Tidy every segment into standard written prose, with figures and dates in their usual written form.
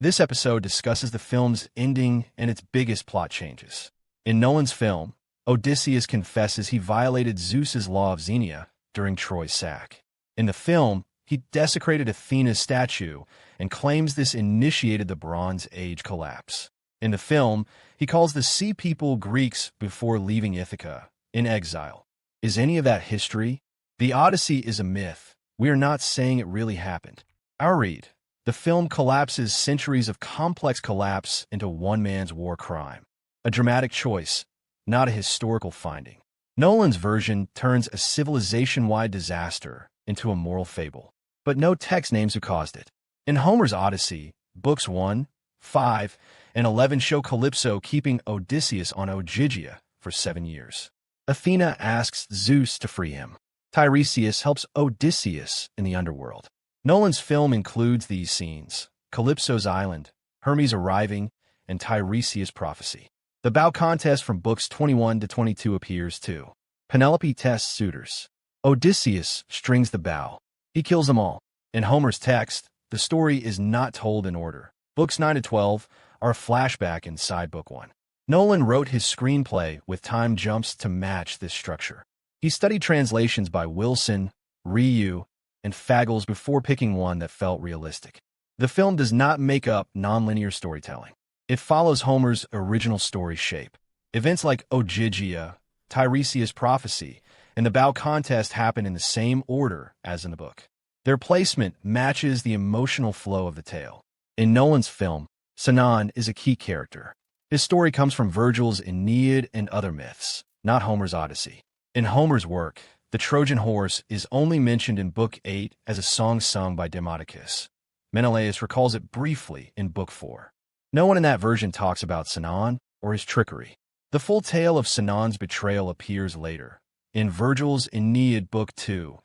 This episode discusses the film's ending and its biggest plot changes. In Nolan's film, Odysseus confesses he violated Zeus's law of Xenia during Troy's sack. In the film, he desecrated Athena's statue and claims this initiated the Bronze Age collapse. In the film, he calls the Sea People Greeks before leaving Ithaca, in exile. Is any of that history? The Odyssey is a myth. We are not saying it really happened. Our read. The film collapses centuries of complex collapse into one man's war crime. A dramatic choice, not a historical finding. Nolan's version turns a civilization-wide disaster into a moral fable, but no text names who caused it. In Homer's Odyssey, books 1, 5, and 11 show Calypso keeping Odysseus on Ogygia for 7 years. Athena asks Zeus to free him. Tiresias helps Odysseus in the underworld. Nolan's film includes these scenes: Calypso's island, Hermes arriving, and Tiresias' prophecy. The bow contest from books 21 to 22 appears too. Penelope tests suitors. Odysseus strings the bow. He kills them all. In Homer's text, the story is not told in order. Books 9 to 12 are a flashback inside Book 1. Nolan wrote his screenplay with time jumps to match this structure. He studied translations by Wilson, Ryu, and Fagles before picking one that felt realistic. The film does not make up nonlinear storytelling. It follows Homer's original story shape. Events like Ogygia, Tiresias' prophecy, and the bow contest happen in the same order as in the book. Their placement matches the emotional flow of the tale. In Nolan's film, Sinon is a key character. His story comes from Virgil's Aeneid and other myths, not Homer's Odyssey. In Homer's work, the Trojan horse is only mentioned in Book 8 as a song sung by Demodocus. Menelaus recalls it briefly in Book 4. No one in that version talks about Sinon or his trickery. The full tale of Sinon's betrayal appears later, in Virgil's Aeneid Book 2,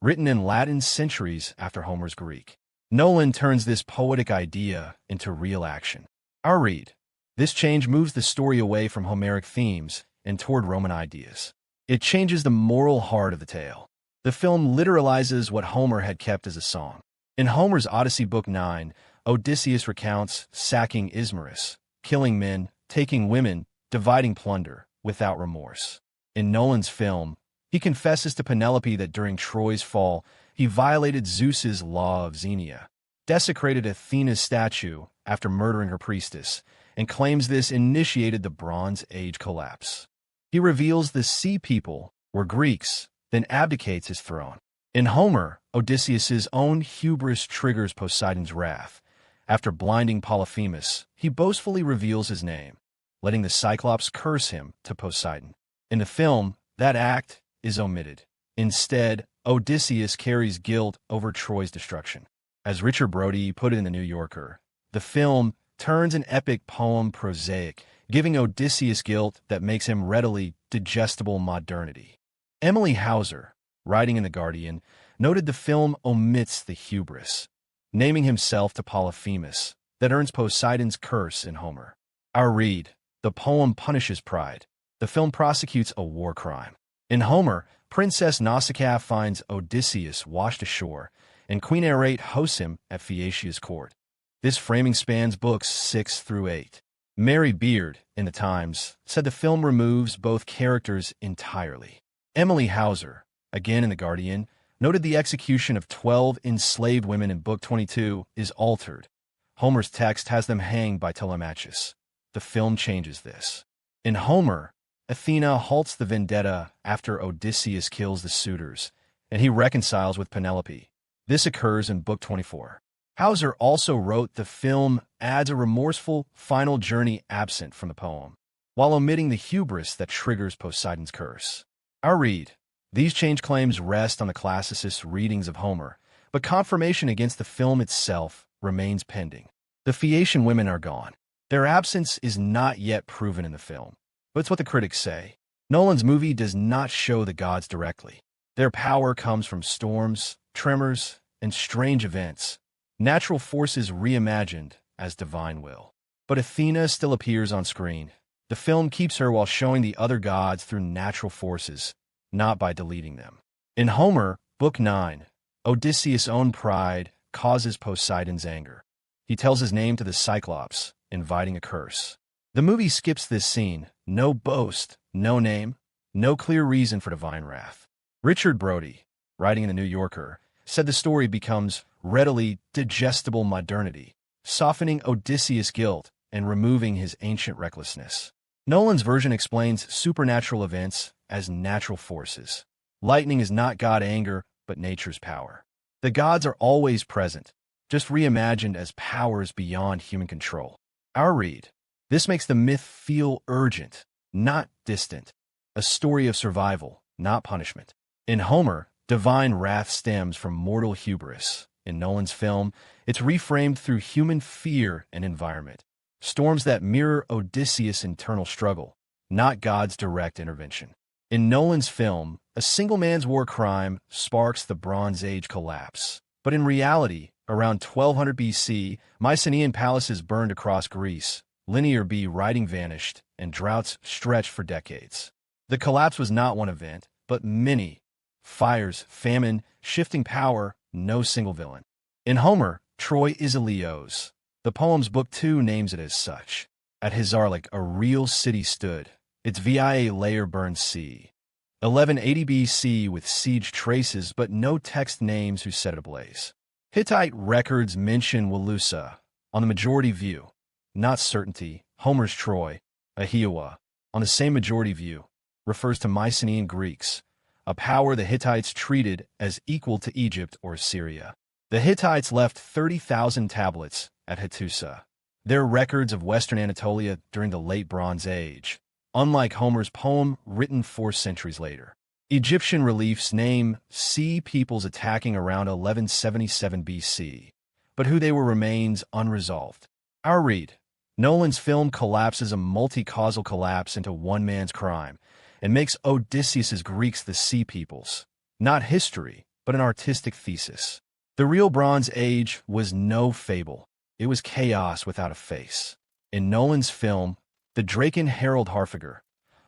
written in Latin centuries after Homer's Greek. Nolan turns this poetic idea into real action. Our read. This change moves the story away from Homeric themes and toward Roman ideas. It changes the moral heart of the tale. The film literalizes what Homer had kept as a song. In Homer's Odyssey Book 9, Odysseus recounts sacking Ismarus, killing men, taking women, dividing plunder, without remorse. In Nolan's film, he confesses to Penelope that during Troy's fall, he violated Zeus's law of Xenia, desecrated Athena's statue after murdering her priestess, and claims this initiated the Bronze Age collapse. He reveals the Sea People were Greeks, then abdicates his throne. In Homer, Odysseus's own hubris triggers Poseidon's wrath. After blinding Polyphemus, he boastfully reveals his name, letting the Cyclops curse him to Poseidon. In the film, that act is omitted. Instead, Odysseus carries guilt over Troy's destruction. As Richard Brody put it in The New Yorker, the film turns an epic poem prosaic, giving Odysseus guilt that makes him readily digestible modernity. Emily Hauser, writing in The Guardian, noted the film omits the hubris, naming himself to Polyphemus, that earns Poseidon's curse in Homer. Our read. The poem punishes pride. The film prosecutes a war crime. In Homer, Princess Nausicaa finds Odysseus washed ashore, and Queen Arete hosts him at Phaeacia's court. This framing spans books 6 through 8. Mary Beard, in The Times, said the film removes both characters entirely. Emily Hauser, again in The Guardian, noted the execution of 12 enslaved women in Book 22 is altered. Homer's text has them hanged by Telemachus. The film changes this. In Homer, Athena halts the vendetta after Odysseus kills the suitors, and he reconciles with Penelope. This occurs in Book 24. Hauser also wrote the film adds a remorseful final journey absent from the poem, while omitting the hubris that triggers Poseidon's curse. Our read. These change claims rest on the classicists' readings of Homer, but confirmation against the film itself remains pending. The Phaeacian women are gone. Their absence is not yet proven in the film, but it's what the critics say. Nolan's movie does not show the gods directly. Their power comes from storms, tremors, and strange events, natural forces reimagined as divine will. But Athena still appears on screen. The film keeps her while showing the other gods through natural forces, not by deleting them. In Homer, Book 9, Odysseus' own pride causes Poseidon's anger. He tells his name to the Cyclops, inviting a curse. The movie skips this scene. No boast, no name, no clear reason for divine wrath. Richard Brody, writing in The New Yorker, said the story becomes readily digestible modernity, softening Odysseus' guilt and removing his ancient recklessness. Nolan's version explains supernatural events as natural forces. Lightning is not God anger, but nature's power. The gods are always present, just reimagined as powers beyond human control. Our read. This makes the myth feel urgent, not distant. A story of survival, not punishment. In Homer, divine wrath stems from mortal hubris. In Nolan's film, it's reframed through human fear and environment. Storms that mirror Odysseus' internal struggle, not God's direct intervention. In Nolan's film, a single man's war crime sparks the Bronze Age collapse. But in reality, around 1200 BC, Mycenaean palaces burned across Greece, linear B writing vanished, and droughts stretched for decades. The collapse was not one event, but many. Fires, famine, shifting power, no single villain. In Homer, Troy VIIa. The poem's Book 2 names it as such. At Ahhiyawa, a real city stood. Its VIA layer burned C. 1180 BC with siege traces, but no text names who set it ablaze. Hittite records mention Wilusa. On the majority view, not certainty, Homer's Troy, Ahhiyawa, on the same majority view, refers to Mycenaean Greeks, a power the Hittites treated as equal to Egypt or Syria. The Hittites left 30,000 tablets at Hattusa. They're records of Western Anatolia during the Late Bronze Age, unlike Homer's poem written 4 centuries later. Egyptian reliefs name Sea peoples attacking around 1177 BC, but who they were remains unresolved. Our read. Nolan's film collapses a multi-causal collapse into one man's crime and makes Odysseus' Greeks the Sea peoples. Not history, but an artistic thesis. The real Bronze Age was no fable. It was chaos without a face. In Nolan's film, the Draken Harald Harfager,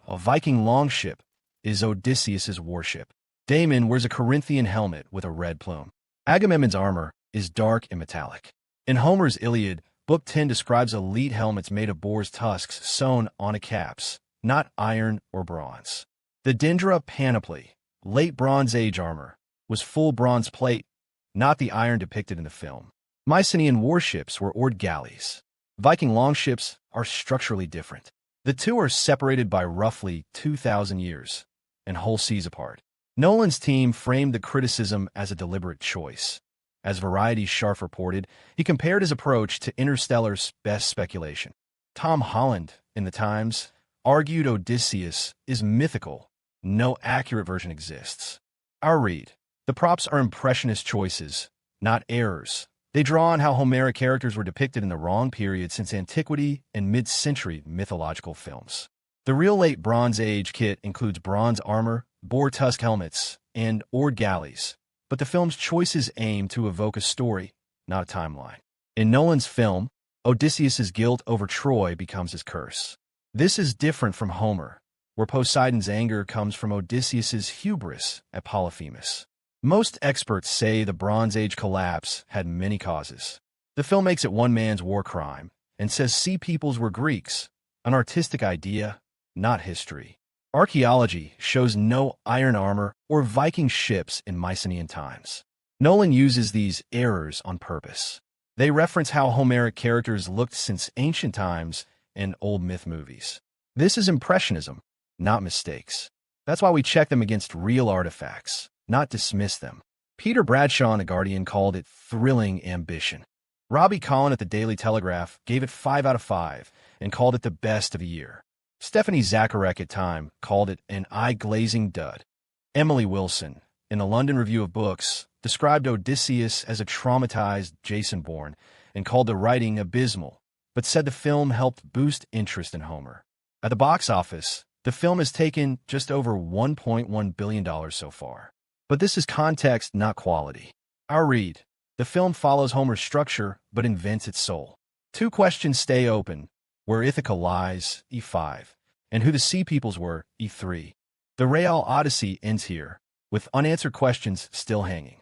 a Viking longship, is Odysseus' warship. Damon wears a Corinthian helmet with a red plume. Agamemnon's armor is dark and metallic. In Homer's Iliad, Book 10 describes elite helmets made of boar's tusks sewn on a caps, not iron or bronze. The Dendra panoply, late Bronze Age armor, was full bronze plate, not the iron depicted in the film. Mycenaean warships were oared galleys. Viking longships are structurally different. The two are separated by roughly 2,000 years and whole seas apart. Nolan's team framed the criticism as a deliberate choice. As Variety's Scharf reported, he compared his approach to Interstellar's best speculation. Tom Holland, in The Times, argued Odysseus is mythical. No accurate version exists. Our read. The props are impressionist choices, not errors. They draw on how Homeric characters were depicted in the wrong period since antiquity and mid-century mythological films. The real late Bronze Age kit includes bronze armor, boar tusk helmets, and oared galleys, but the film's choices aim to evoke a story, not a timeline. In Nolan's film, Odysseus' guilt over Troy becomes his curse. This is different from Homer, where Poseidon's anger comes from Odysseus' hubris at Polyphemus. Most experts say the Bronze Age collapse had many causes. The film makes it one man's war crime and says sea peoples were Greeks, an artistic idea, not history. Archaeology shows no iron armor or Viking ships in Mycenaean times. Nolan uses these errors on purpose. They reference how Homeric characters looked since ancient times in old myth movies. This is impressionism, not mistakes. That's why we check them against real artifacts, not dismiss them. Peter Bradshaw in The Guardian called it thrilling ambition. Robbie Collin at the Daily Telegraph gave it 5 out of 5 and called it the best of the year. Stephanie Zacharek at Time called it an eye-glazing dud. Emily Wilson, in the London Review of Books, described Odysseus as a traumatized Jason Bourne and called the writing abysmal, but said the film helped boost interest in Homer. At the box office, the film has taken just over $1.1 billion so far. But this is context, not quality. Our read. The film follows Homer's structure, but invents its soul. 2 questions stay open: where Ithaca lies, E5, and who the Sea Peoples were, E3. The Real Odyssey ends here, with unanswered questions still hanging.